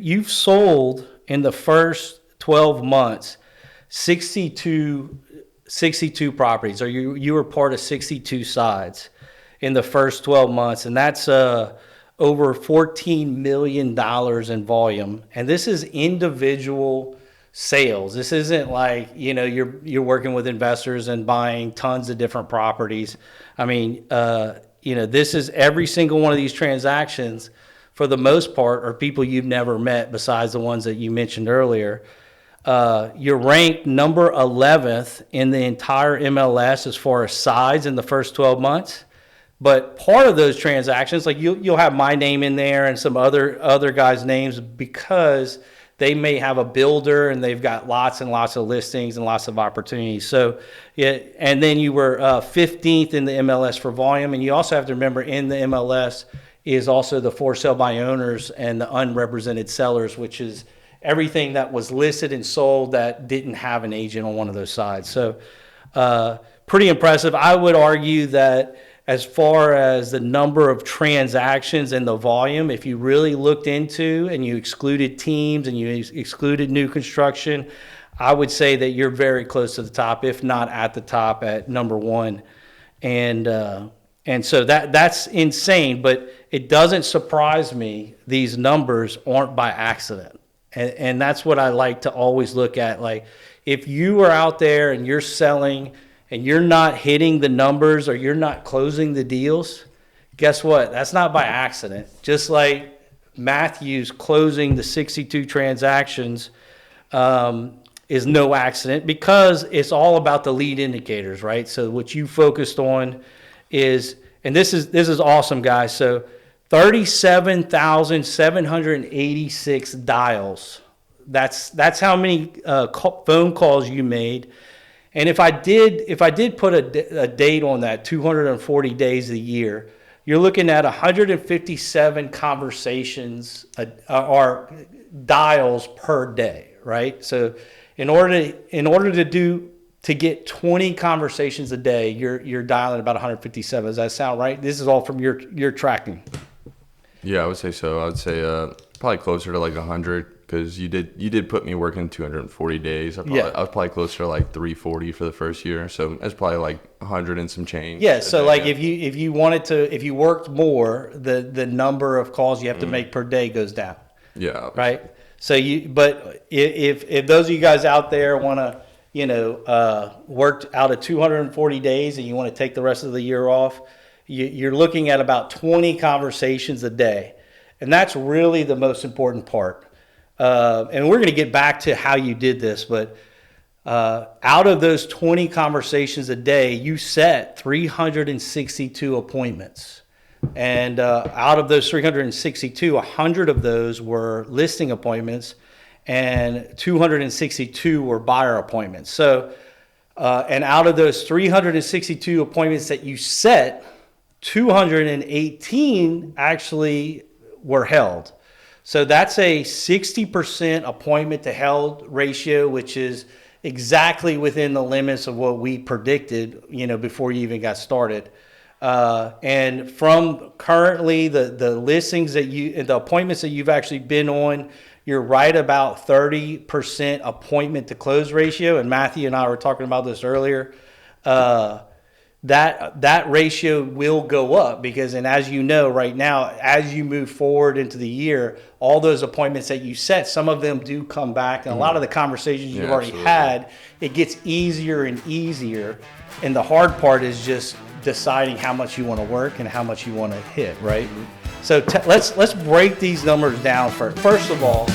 you've sold in the first 12 months 62 properties, or you were part of 62 sides in the first 12 months, and that's over $14 million in volume. And this is individual sales. This isn't like, you're working with investors and buying tons of different properties. I mean, this is every single one of these transactions, for the most part, are people you've never met besides the ones that you mentioned earlier. You're ranked number 11th in the entire MLS as far as sides in the first 12 months. But part of those transactions, like you'll have my name in there and some other guys' names, because they may have a builder and they've got lots and lots of listings and lots of opportunities. So, yeah, and then you were 15th in the MLS for volume. And you also have to remember, in the MLS is also the for sale by owners and the unrepresented sellers, which is everything that was listed and sold that didn't have an agent on one of those sides. So pretty impressive. I would argue that as far as the number of transactions and the volume, if you really looked into and you excluded teams and you excluded new construction, I would say that you're very close to the top, if not at the top, at number one. And so that's insane, but it doesn't surprise me these numbers aren't by accident. And that's what I like to always look at. Like, if you are out there and you're selling and you're not hitting the numbers or you're not closing the deals, guess what? That's not by accident. Just like Matthew's closing the 62 transactions is no accident, because it's all about the lead indicators, right? So what you focused on is, and this is awesome, guys. So 37,786 dials. That's how many phone calls you made. And if I did put a date on that, 240 days a year, you're looking at 157 conversations or dials per day, right? So in order to get 20 conversations a day, you're dialing about 157. Does that sound right? This is all from your tracking. Yeah, I would say so. I would say probably closer to like 100. Because you did put me working 240 days. I was probably closer to like 340 for the first year. So that's probably like 100 and some change. Yeah. So like if you worked more, the number of calls you have to make per day goes down. Yeah. Right. So but if those of you guys out there want to, work out of 240 days and you want to take the rest of the year off, you're looking at about 20 conversations a day. And that's really the most important part. And we're going to get back to how you did this, but out of those 20 conversations a day, you set 362 appointments. And out of those 362, 100 of those were listing appointments and 262 were buyer appointments. So, and out of those 362 appointments that you set, 218 actually were held. So that's a 60% appointment to held ratio, which is exactly within the limits of what we predicted, before you even got started. And from currently the listings the appointments that you've actually been on, you're right about 30% appointment to close ratio. And Matthew and I were talking about this earlier. That ratio will go up because, and as you know, right now, as you move forward into the year, all those appointments that you set, some of them do come back. And a lot of the conversations you've already had, it gets easier and easier. And the hard part is just deciding how much you want to work and how much you want to hit, right? So let's break these numbers down first. First of all,